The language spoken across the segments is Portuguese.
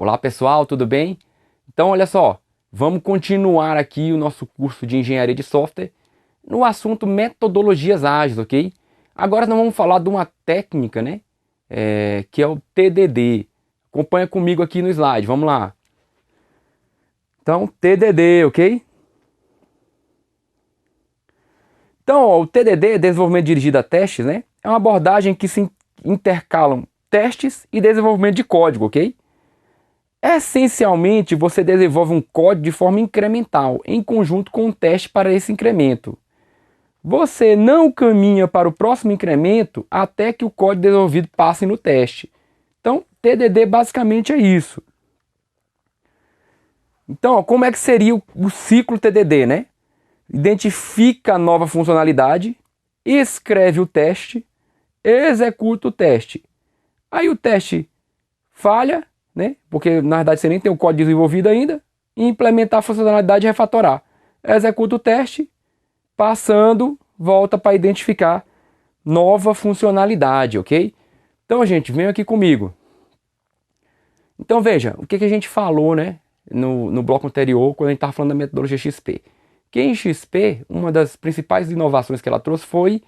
Olá pessoal, tudo bem? Então olha só, vamos continuar aqui o nosso curso de Engenharia de Software no assunto metodologias ágeis, ok? Agora nós vamos falar de uma técnica, né? Que é o TDD. Acompanha comigo aqui no slide, vamos lá. Então, TDD, ok? Então, ó, o TDD, Desenvolvimento Dirigido a Testes, né? É uma abordagem que se intercalam testes e desenvolvimento de código, ok? Essencialmente, você desenvolve um código de forma incremental, em conjunto com um teste para esse incremento. Você não caminha para o próximo incremento até que o código desenvolvido passe no teste. Então, TDD basicamente é isso. Então, ó, como é que seria o ciclo TDD, né? Identifica a nova funcionalidade, escreve o teste, executa o teste. Aí o teste falha, né? Porque na verdade você nem tem o código desenvolvido ainda, e implementar a funcionalidade e refatorar. Executa o teste, passando, volta para identificar nova funcionalidade, ok? Então, gente, vem aqui comigo. Então, veja, o que a gente falou, né, no bloco anterior, quando a gente estava falando da metodologia XP. Que em XP, uma das principais inovações que ela trouxe foi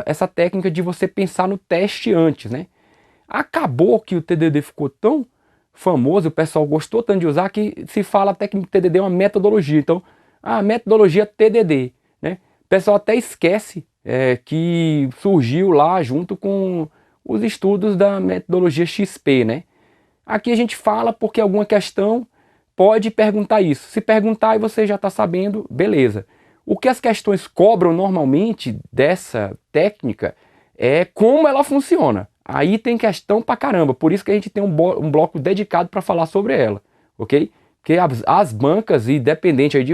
essa técnica de você pensar no teste antes, né? Acabou que o TDD ficou tão famoso, o pessoal gostou tanto de usar, que se fala até que o TDD é uma metodologia. Então, a metodologia TDD, né? O pessoal até esquece que surgiu lá junto com os estudos da metodologia XP, né? Aqui a gente fala porque alguma questão pode perguntar isso. Se perguntar e você já está sabendo, beleza. O que as questões cobram normalmente dessa técnica é como ela funciona. Aí tem questão pra caramba, por isso que a gente tem um bloco dedicado para falar sobre ela, ok? Porque as bancas, independente aí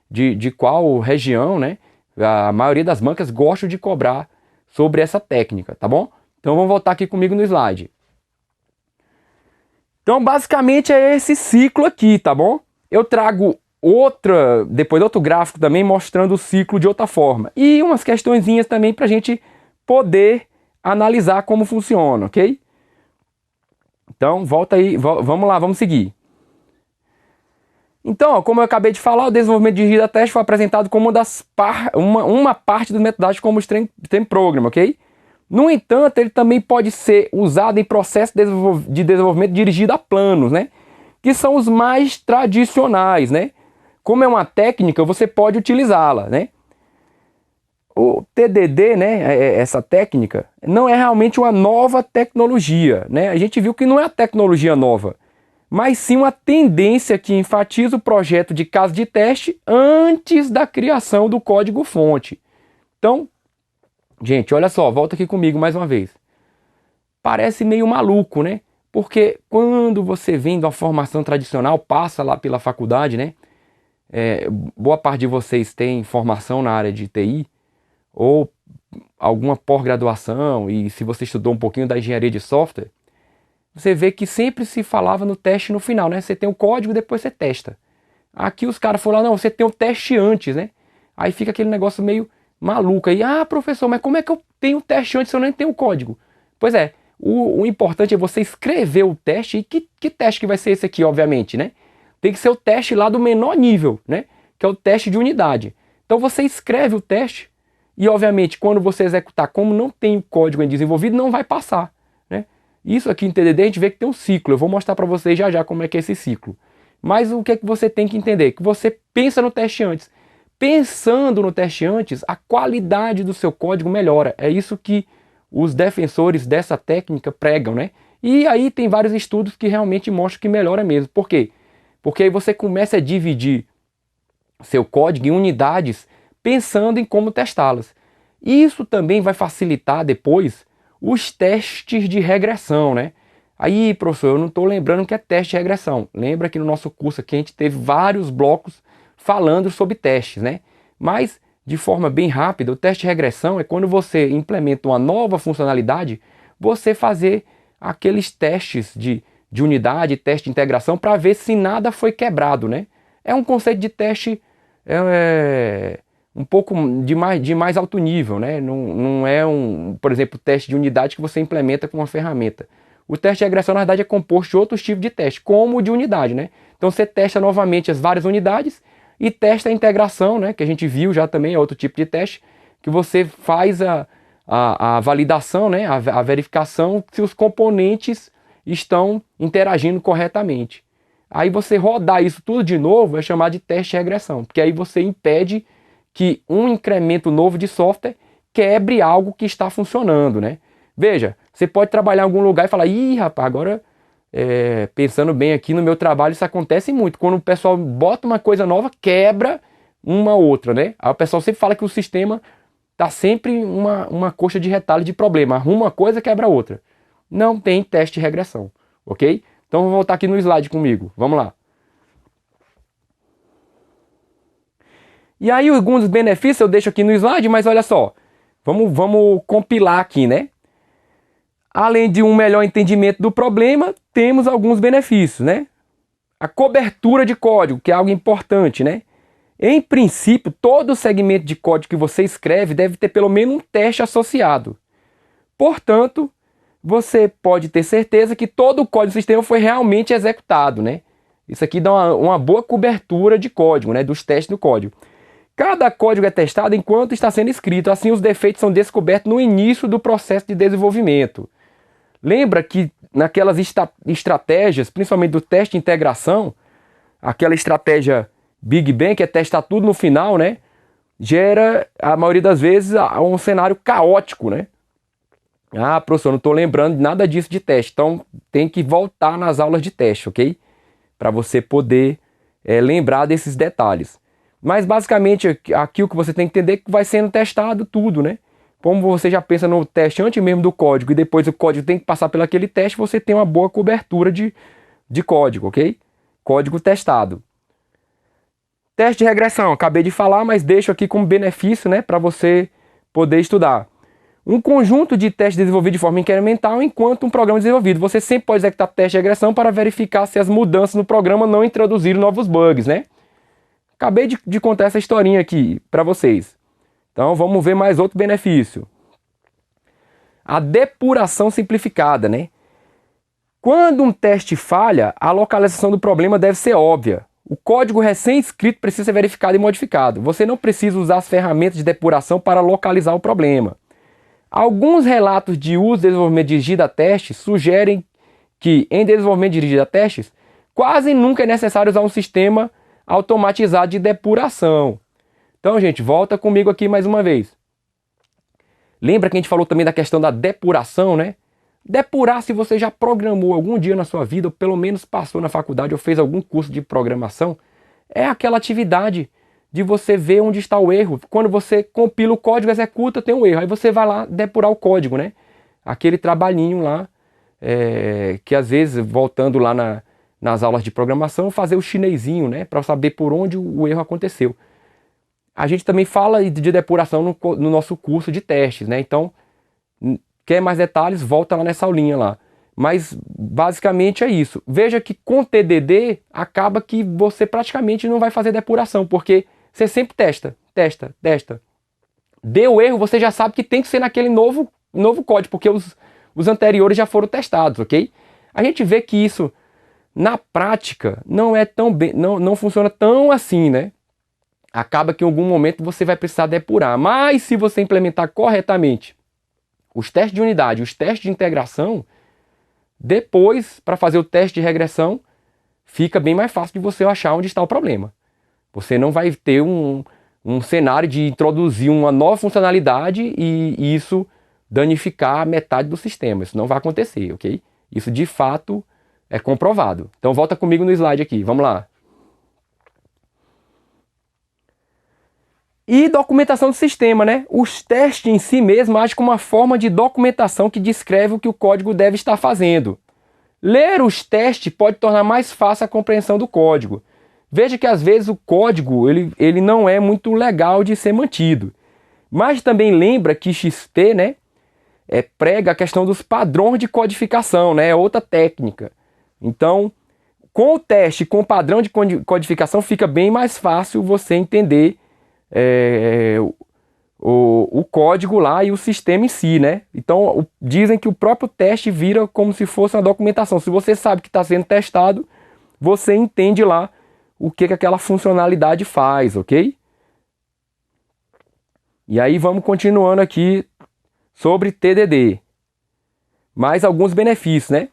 de qual região, né? A maioria das bancas gostam de cobrar sobre essa técnica, tá bom? Então vamos voltar aqui comigo no slide. Então basicamente é esse ciclo aqui, tá bom? Eu trago depois outro gráfico também mostrando o ciclo de outra forma. E umas questõezinhas também para a gente poder analisar como funciona, ok? Então, volta aí, vamos lá, vamos seguir. Então, ó, como eu acabei de falar, o desenvolvimento dirigido a teste foi apresentado como uma parte do metodologia como Stream Program, ok? No entanto, ele também pode ser usado em processo de desenvolvimento dirigido a planos, né? Que são os mais tradicionais, né? Como é uma técnica, você pode utilizá-la, né? O TDD, né, essa técnica, não é realmente uma nova tecnologia, né? A gente viu que não é a tecnologia nova, mas sim uma tendência que enfatiza o projeto de caso de teste antes da criação do código-fonte. Então, gente, olha só, volta aqui comigo mais uma vez. Parece meio maluco, né? Porque quando você vem de uma formação tradicional, passa lá pela faculdade, né? Boa parte de vocês tem formação na área de TI, ou alguma pós-graduação, e se você estudou um pouquinho da engenharia de software, você vê que sempre se falava no teste no final, né? Você tem o código, depois você testa. Aqui os caras falaram, não, você tem o teste antes, né? Aí fica aquele negócio meio maluco aí. Ah, professor, mas como é que eu tenho o teste antes se eu nem tenho o código? Pois é, o importante é você escrever o teste. E que teste que vai ser esse aqui, obviamente, né? Tem que ser o teste lá do menor nível, né? Que é o teste de unidade. Então você escreve o teste e, obviamente, quando você executar, como não tem o código desenvolvido, não vai passar, né? Isso aqui em TDD a gente vê que tem um ciclo. Eu vou mostrar para vocês já já como é que é esse ciclo. Mas o que é que você tem que entender? Que você pensa no teste antes. Pensando no teste antes, a qualidade do seu código melhora. É isso que os defensores dessa técnica pregam, né? E aí tem vários estudos que realmente mostram que melhora mesmo. Por quê? Porque aí você começa a dividir seu código em unidades pensando em como testá-las. Isso também vai facilitar depois os testes de regressão, né? Aí, professor, eu não estou lembrando o que é teste de regressão. Lembra que no nosso curso aqui a gente teve vários blocos falando sobre testes, né? Mas, de forma bem rápida, o teste de regressão é quando você implementa uma nova funcionalidade, você fazer aqueles testes de unidade, teste de integração, para ver se nada foi quebrado, né? É um conceito de teste um pouco de mais alto nível, né? Não é por exemplo, teste de unidade que você implementa com uma ferramenta. o teste de regressão, na verdade, é composto de outros tipos de teste, como o de unidade, né? Então você testa novamente as várias unidades e testa a integração, né? Que a gente viu já também, é outro tipo de teste, que você faz a validação, né? A verificação se os componentes estão interagindo corretamente. Aí você rodar isso tudo de novo é chamado de teste de regressão, porque aí você impede que um incremento novo de software quebre algo que está funcionando, né? Veja, você pode trabalhar em algum lugar e falar, ih, rapaz, agora pensando bem aqui no meu trabalho, isso acontece muito. Quando o pessoal bota uma coisa nova, quebra uma outra, né? Aí o pessoal sempre fala que o sistema tá sempre uma coxa de retalho de problema. Arruma uma coisa, quebra outra. Não tem teste de regressão, ok? Então vou voltar aqui no slide comigo. Vamos lá. E aí alguns benefícios eu deixo aqui no slide, mas olha só. Vamos compilar aqui, né? Além de um melhor entendimento do problema, temos alguns benefícios, né? A cobertura de código, que é algo importante, né? Em princípio, todo segmento de código que você escreve deve ter pelo menos um teste associado. Portanto, você pode ter certeza que todo o código do sistema foi realmente executado, né? Isso aqui dá uma boa cobertura de código, né? Dos testes do código. Cada código é testado enquanto está sendo escrito, assim os defeitos são descobertos no início do processo de desenvolvimento. Lembra que naquelas estratégias, principalmente do teste de integração, aquela estratégia Big Bang, que é testar tudo no final, né? Gera, a maioria das vezes, um cenário caótico, né? Ah, professor, não estou lembrando de nada disso de teste. Então, tem que voltar nas aulas de teste, ok? Para você poder lembrar desses detalhes. Mas, basicamente, aqui o que você tem que entender é que vai sendo testado tudo, né? Como você já pensa no teste antes mesmo do código e depois o código tem que passar pelo aquele teste, você tem uma boa cobertura de código, ok? Código testado. Teste de regressão, acabei de falar, mas deixo aqui como benefício, né, para você poder estudar. Um conjunto de testes desenvolvidos de forma incremental enquanto um programa é desenvolvido. Você sempre pode executar teste de regressão para verificar se as mudanças no programa não introduziram novos bugs, né? Acabei de contar essa historinha aqui para vocês. Então vamos ver mais outro benefício. A depuração simplificada, né? Quando um teste falha, a localização do problema deve ser óbvia. O código recém-escrito precisa ser verificado e modificado. Você não precisa usar as ferramentas de depuração para localizar o problema. Alguns relatos de uso e desenvolvimento dirigido a testes sugerem que, em desenvolvimento dirigido a testes, quase nunca é necessário usar um sistema automatizado de depuração. Então, gente, volta comigo aqui mais uma vez. Lembra que a gente falou também da questão da depuração, né? Depurar, se você já programou algum dia na sua vida, ou pelo menos passou na faculdade, ou fez algum curso de programação, é aquela atividade de você ver onde está o erro. Quando você compila o código, executa, tem um erro. Aí você vai lá depurar o código, né? Aquele trabalhinho lá, que às vezes, voltando lá nas aulas de programação, fazer o chinesinho, né? Para saber por onde o erro aconteceu. A gente também fala de depuração no nosso curso de testes, né? Então, quer mais detalhes, volta lá nessa aulinha lá. Mas, basicamente, é isso. Veja que com TDD, acaba que você praticamente não vai fazer depuração, porque você sempre testa. Deu erro, você já sabe que tem que ser naquele novo código, porque os anteriores já foram testados, ok? A gente vê que isso, na prática, não é tão bem, não funciona tão assim, né? Acaba que em algum momento você vai precisar depurar. Mas se você implementar corretamente os testes de unidade, os testes de integração, depois, para fazer o teste de regressão, fica bem mais fácil de você achar onde está o problema. Você não vai ter um cenário de introduzir uma nova funcionalidade e isso danificar metade do sistema. Isso não vai acontecer, ok? Isso de fato é comprovado. Então volta comigo no slide aqui, vamos lá. E documentação do sistema, né? Os testes em si mesmo agem como uma forma de documentação que descreve o que o código deve estar fazendo. Ler os testes pode tornar mais fácil a compreensão do código. Veja que às vezes o código ele não é muito legal de ser mantido. Mas também lembra que XP, né, prega a questão dos padrões de codificação, né? É outra técnica. Então, com o teste, com o padrão de codificação, fica bem mais fácil você entender o código lá e o sistema em si, né? Então, dizem que o próprio teste vira como se fosse uma documentação. Se você sabe que está sendo testado, você entende lá o que aquela funcionalidade faz, ok? E aí vamos continuando aqui sobre TDD. Mais alguns benefícios, né?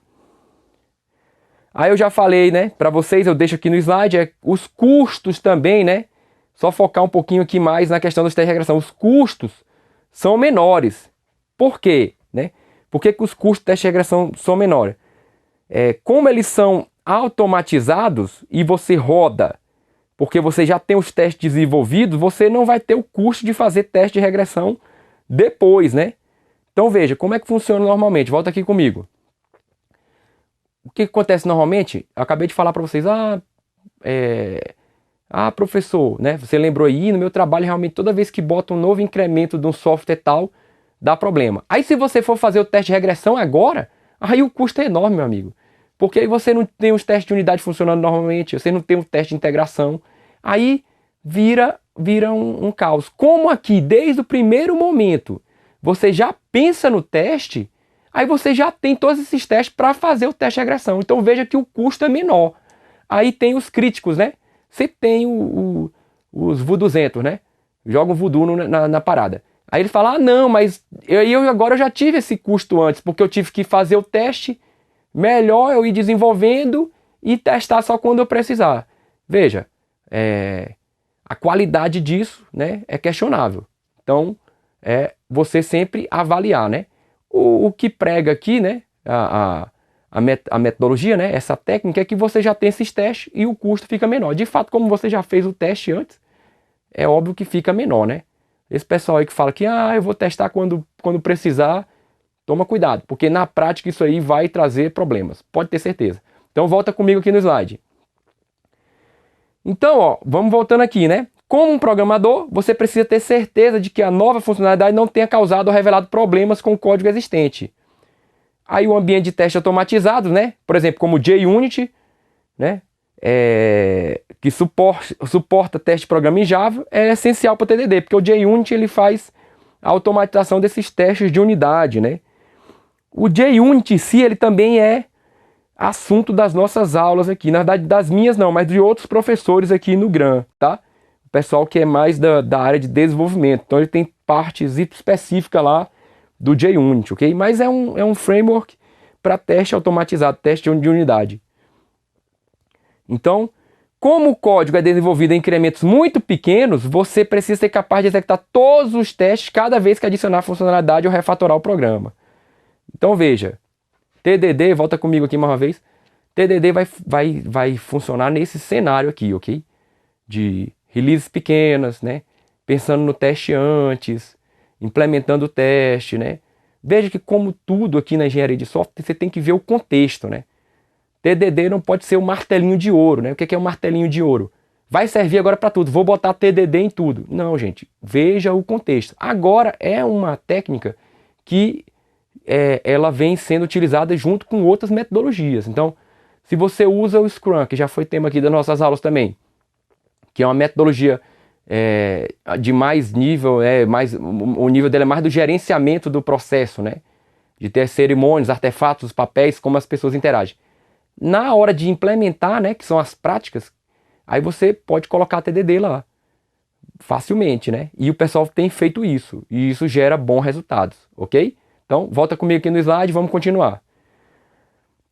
Aí eu já falei, né? Para vocês, eu deixo aqui no slide, os custos também, né? Só focar um pouquinho aqui mais na questão dos testes de regressão. Os custos são menores. Por quê? Né? Por que os custos de teste de regressão são menores? Como eles são automatizados e você roda, porque você já tem os testes desenvolvidos, você não vai ter o custo de fazer teste de regressão depois, né? Então veja, como é que funciona normalmente? Volta aqui comigo. O que acontece normalmente? Eu acabei de falar para vocês, professor, né? Você lembrou aí, no meu trabalho realmente toda vez que bota um novo incremento de um software tal, dá problema. Aí se você for fazer o teste de regressão agora, aí o custo é enorme, meu amigo. Porque aí você não tem os testes de unidade funcionando normalmente, você não tem um teste de integração. Aí vira um caos. Como aqui, desde o primeiro momento, você já pensa no teste, aí você já tem todos esses testes para fazer o teste de regressão. Então veja que o custo é menor. Aí tem os críticos, né? Você tem os voodoozentos, né? Jogam voodoo na parada. Aí ele fala, não, mas agora eu já tive esse custo antes, porque eu tive que fazer o teste, melhor eu ir desenvolvendo e testar só quando eu precisar. Veja, a qualidade disso, né, é questionável. Então, você sempre avaliar, né? O que prega aqui, né, a metodologia, né, essa técnica é que você já tem esses testes e o custo fica menor. De fato, como você já fez o teste antes, é óbvio que fica menor, né? Esse pessoal aí que fala que eu vou testar quando precisar, toma cuidado, porque na prática isso aí vai trazer problemas, pode ter certeza. Então volta comigo aqui no slide. Então, vamos voltando aqui, né? Como um programador, você precisa ter certeza de que a nova funcionalidade não tenha causado ou revelado problemas com o código existente. Aí o ambiente de teste automatizado, né? Por exemplo, como o JUnit, né? Que suporta teste de programa em Java, é essencial para o TDD, porque o JUnit ele faz a automatização desses testes de unidade, né? O JUnit em si, ele também é assunto das nossas aulas aqui, na verdade das minhas não, mas de outros professores aqui no GRAM, tá? O pessoal que é mais da área de desenvolvimento, então ele tem partes específicas lá do JUnit, ok? Mas é um framework para teste automatizado, teste de unidade. Então, como o código é desenvolvido em incrementos muito pequenos, você precisa ser capaz de executar todos os testes cada vez que adicionar funcionalidade ou refatorar o programa. Então veja, TDD, volta comigo aqui mais uma vez, TDD vai funcionar nesse cenário aqui, ok? De releases pequenas, né? Pensando no teste antes, implementando o teste, né? Veja que como tudo aqui na engenharia de software, você tem que ver o contexto, né? TDD não pode ser um martelinho de ouro, né? O que é um martelinho de ouro? Vai servir agora para tudo, vou botar TDD em tudo. Não, gente, veja o contexto. Agora é uma técnica que ela vem sendo utilizada junto com outras metodologias. Então, se você usa o Scrum, que já foi tema aqui das nossas aulas também, que é uma metodologia de mais nível, o nível dele é mais do gerenciamento do processo, né? De ter cerimônias, artefatos, papéis, como as pessoas interagem. Na hora de implementar, né, que são as práticas, aí você pode colocar TDD lá, facilmente, né? E o pessoal tem feito isso, e isso gera bons resultados, ok? Então, volta comigo aqui no slide, vamos continuar.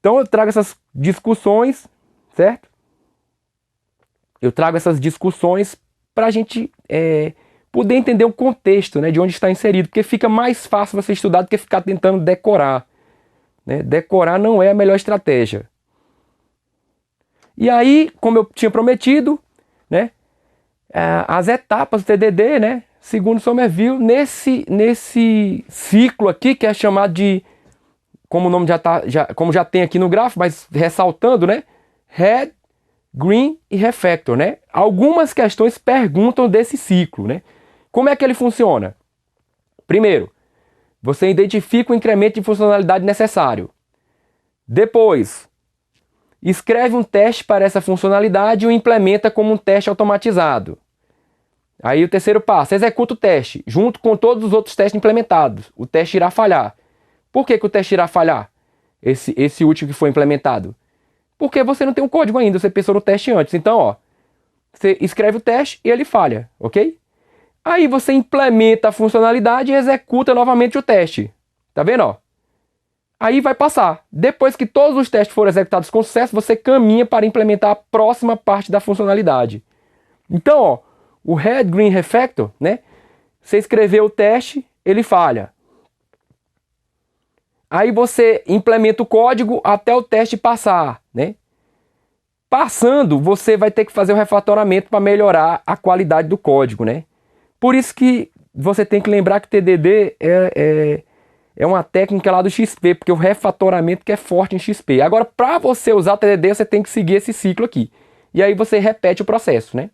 Então, eu trago essas discussões, certo? Eu trago essas discussões para a gente poder entender o contexto, né, de onde está inserido, porque fica mais fácil você estudar do que ficar tentando decorar, né? Decorar não é a melhor estratégia. E aí, como eu tinha prometido, né, as etapas do TDD, né, segundo Somerville, nesse ciclo aqui, que é chamado de, como o nome como já tem aqui no gráfico, mas ressaltando, né, Red, Green e Refactor, né? Algumas questões perguntam desse ciclo, né? Como é que ele funciona? Primeiro, você identifica o incremento de funcionalidade necessário. Depois, escreve um teste para essa funcionalidade e o implementa como um teste automatizado. Aí o terceiro passo, executa o teste, junto com todos os outros testes implementados. O teste irá falhar. Por que o teste irá falhar? Esse último que foi implementado. Porque você não tem um código ainda, você pensou no teste antes. Então, ó, você escreve o teste e ele falha, ok? Aí você implementa a funcionalidade e executa novamente o teste. Tá vendo, ó? Aí vai passar. Depois que todos os testes foram executados com sucesso, você caminha para implementar a próxima parte da funcionalidade. Então, ó, o Red Green Refactor, né? Você escreveu o teste, ele falha. Aí você implementa o código até o teste passar, né? Passando, você vai ter que fazer o refatoramento para melhorar a qualidade do código, né? Por isso que você tem que lembrar que TDD é uma técnica lá do XP, porque o refatoramento que é forte em XP. Agora, para você usar TDD, você tem que seguir esse ciclo aqui. E aí você repete o processo, né?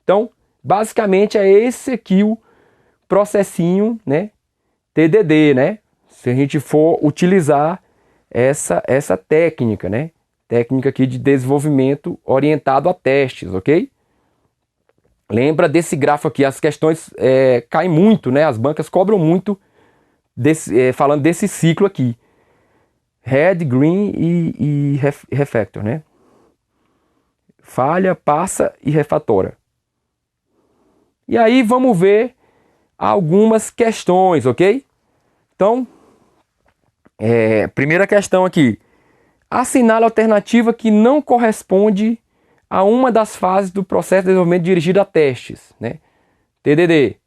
Então, basicamente é esse aqui o processinho, né? TDD, né? Se a gente for utilizar essa técnica, né? Técnica aqui de desenvolvimento orientado a testes, ok? Lembra desse gráfico aqui, as questões caem muito, né? As bancas cobram muito falando desse ciclo aqui. Red, Green e Refactor, né? Falha, passa e refatora. E aí vamos ver algumas questões, ok? Então, primeira questão aqui. Assinale a alternativa que não corresponde a uma das fases do processo de desenvolvimento dirigido a testes, né? TDD.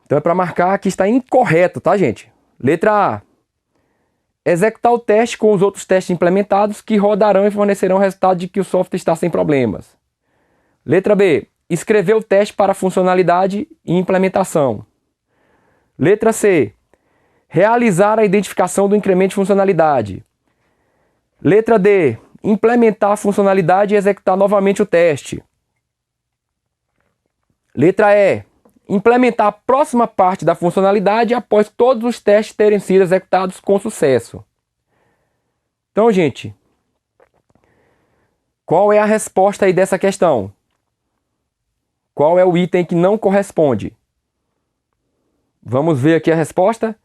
Então é para marcar que está incorreto, tá, gente? Letra A. Executar o teste com os outros testes implementados que rodarão e fornecerão o resultado de que o software está sem problemas. Letra B. Escrever o teste para funcionalidade e implementação. Letra C. Realizar a identificação do incremento de funcionalidade. Letra D. Implementar a funcionalidade e executar novamente o teste. Letra E. Implementar a próxima parte da funcionalidade após todos os testes terem sido executados com sucesso. Então, gente, qual é a resposta aí dessa questão? Qual é o item que não corresponde? Vamos ver aqui a resposta.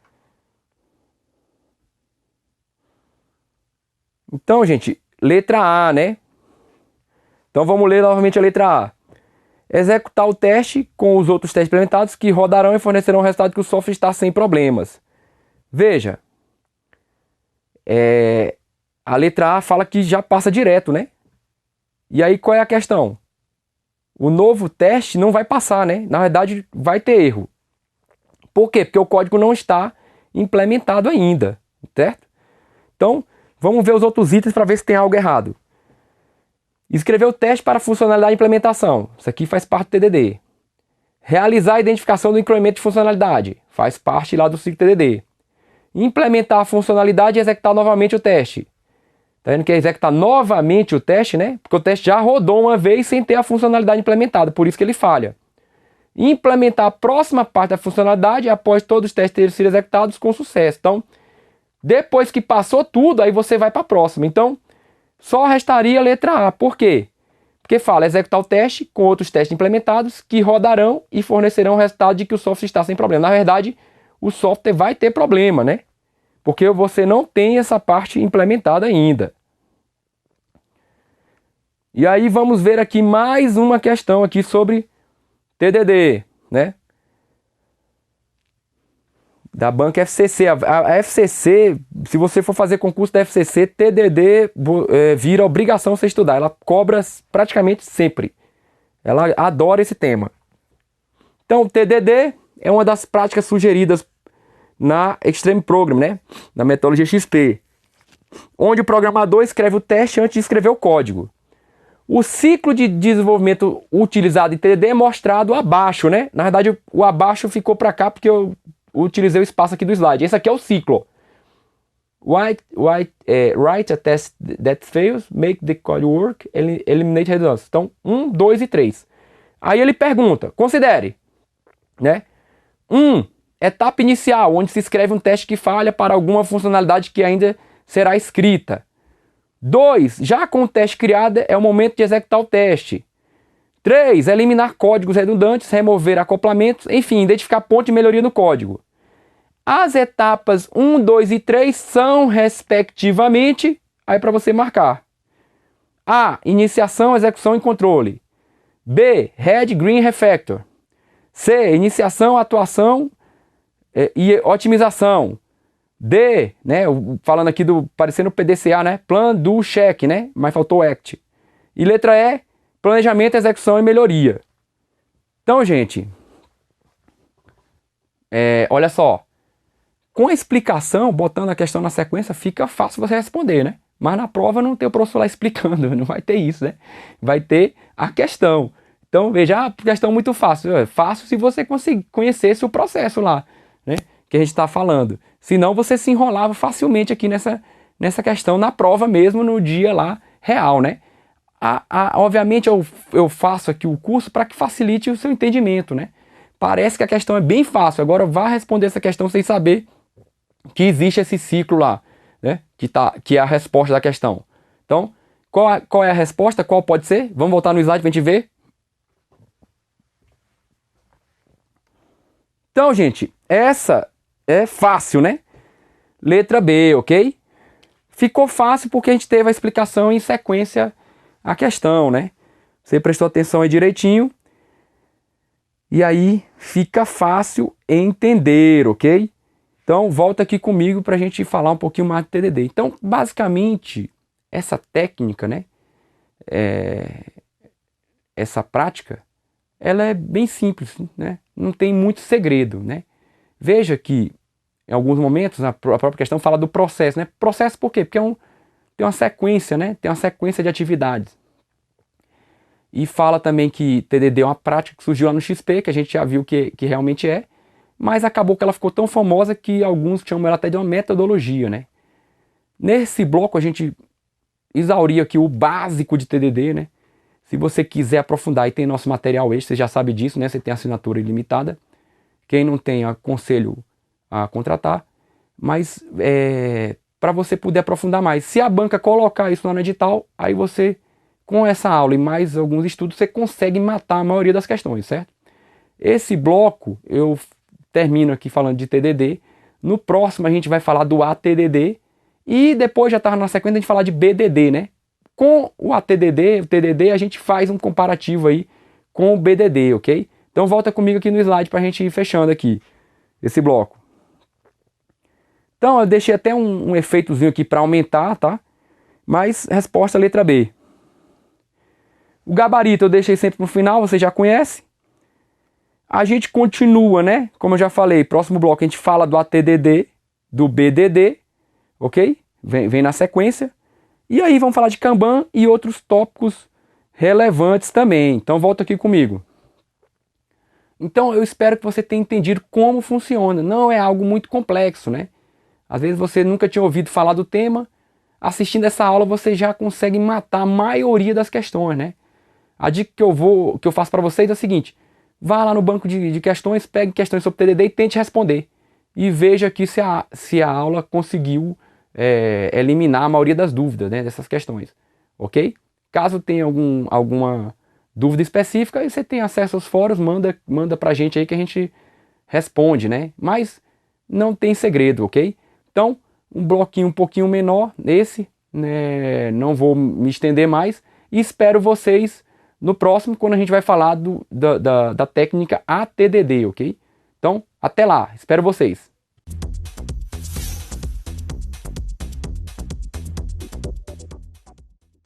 Então, gente, letra A, né? Então vamos ler novamente a letra A. Executar o teste com os outros testes implementados que rodarão e fornecerão o resultado que o software está sem problemas. Veja, a letra A fala que já passa direto, né? E aí qual é a questão? O novo teste não vai passar, né? Na verdade vai ter erro. Por quê? Porque o código não está implementado ainda, certo? Então, vamos ver os outros itens para ver se tem algo errado. Escrever o teste para funcionalidade e implementação. Isso aqui faz parte do TDD. Realizar a identificação do incremento de funcionalidade. Faz parte lá do ciclo TDD. Implementar a funcionalidade e executar novamente o teste. Tá vendo que é executar novamente o teste, né? Porque o teste já rodou uma vez sem ter a funcionalidade implementada. Por isso que ele falha. Implementar a próxima parte da funcionalidade após todos os testes terem sido executados com sucesso. Então, depois que passou tudo, aí você vai para a próxima. Então, só restaria a letra A. Por quê? Porque fala executar o teste com outros testes implementados que rodarão e fornecerão o resultado de que o software está sem problema. Na verdade, o software vai ter problema, né? Porque você não tem essa parte implementada ainda. E aí vamos ver aqui mais uma questão aqui sobre TDD, né? Da banca FCC. A FCC, se você for fazer concurso da FCC, TDD vira obrigação você estudar. Ela cobra praticamente sempre. Ela adora esse tema. Então, TDD é uma das práticas sugeridas na Extreme Program, né? Na metodologia XP. Onde o programador escreve o teste antes de escrever o código. O ciclo de desenvolvimento utilizado em TDD é mostrado abaixo, né? Na verdade, o abaixo ficou para cá porque eu utilizei o espaço aqui do slide. Esse aqui é o ciclo. Write a test that fails, make the code work, eliminate redundancy. Então, 1, 2 e 3. Aí ele pergunta, considere, né? 1, etapa inicial, onde se escreve um teste que falha para alguma funcionalidade que ainda será escrita. 2, já com o teste criado, é o momento de executar o teste. 3. Eliminar códigos redundantes, remover acoplamentos, enfim, identificar ponto de melhoria no código. As etapas 1, 2 e 3 são, respectivamente, aí para você marcar. A. Iniciação, execução e controle. B. Red, Green, Refactor. C. Iniciação, atuação e otimização. D. Né, falando aqui parecendo PDCA, né? Plan, do, check, né? Mas faltou act. E letra E. Planejamento, execução e melhoria. Então, gente, olha só. Com a explicação, botando a questão na sequência, fica fácil você responder, né? Mas na prova não tem o professor lá explicando, não vai ter isso, né? Vai ter a questão. Então, veja, a questão muito fácil. É fácil se você conseguir conhecesse o processo lá, né? Que a gente está falando. Senão você se enrolava facilmente aqui nessa questão, na prova mesmo, no dia lá real, né? Obviamente eu faço aqui o curso para que facilite o seu entendimento, né? Parece que a questão é bem fácil. Agora vá responder essa questão sem saber que existe esse ciclo lá, né? Que é a resposta da questão. Então, qual é a resposta? Qual pode ser? Vamos voltar no slide para a gente ver. Então, gente, essa é fácil, né? Letra B, ok? Ficou fácil porque a gente teve a explicação em sequência a questão, né? Você prestou atenção aí direitinho. E aí fica fácil entender, ok? Então volta aqui comigo para a gente falar um pouquinho mais de TDD. Então, basicamente, essa técnica, né? Essa prática, ela é bem simples, né? Não tem muito segredo, né? Veja que em alguns momentos a própria questão fala do processo, né? Processo por quê? Porque tem uma sequência, né? Tem uma sequência de atividades. E fala também que TDD é uma prática que surgiu lá no XP, que a gente já viu que realmente é, mas acabou que ela ficou tão famosa que alguns chamam ela até de uma metodologia, né? Nesse bloco a gente exauria aqui o básico de TDD, né? Se você quiser aprofundar, e tem nosso material extra, você já sabe disso, né? Você tem assinatura ilimitada. Quem não tem, aconselho a contratar. Mas para você poder aprofundar mais. Se a banca colocar isso lá no edital, aí você, com essa aula e mais alguns estudos, você consegue matar a maioria das questões, certo? Esse bloco eu termino aqui falando de TDD. No próximo a gente vai falar do ATDD. E depois já está na sequência a gente falar de BDD, né? Com o ATDD, o TDD, a gente faz um comparativo aí com o BDD, ok? Então volta comigo aqui no slide para a gente ir fechando aqui esse bloco. Então eu deixei até um efeitozinho aqui para aumentar, tá? Mas resposta letra B. O gabarito eu deixei sempre no final, você já conhece. A gente continua, né? Como eu já falei, próximo bloco a gente fala do ATDD, do BDD, ok? Vem na sequência. E aí vamos falar de Kanban e outros tópicos relevantes também. Então volta aqui comigo. Então eu espero que você tenha entendido como funciona. Não é algo muito complexo, né? Às vezes você nunca tinha ouvido falar do tema. Assistindo essa aula você já consegue matar a maioria das questões, né? A dica que eu faço para vocês é a seguinte. Vá lá no banco de questões, pegue questões sobre TDD e tente responder. E veja aqui se a aula conseguiu eliminar a maioria das dúvidas, né, dessas questões, ok? Caso tenha alguma dúvida específica, aí você tem acesso aos fóruns, manda pra gente aí que a gente responde, né? Mas não tem segredo, ok? Então, um bloquinho um pouquinho menor, esse, né, não vou me estender mais, e espero vocês no próximo, quando a gente vai falar da técnica ATDD, ok? Então, até lá, espero vocês!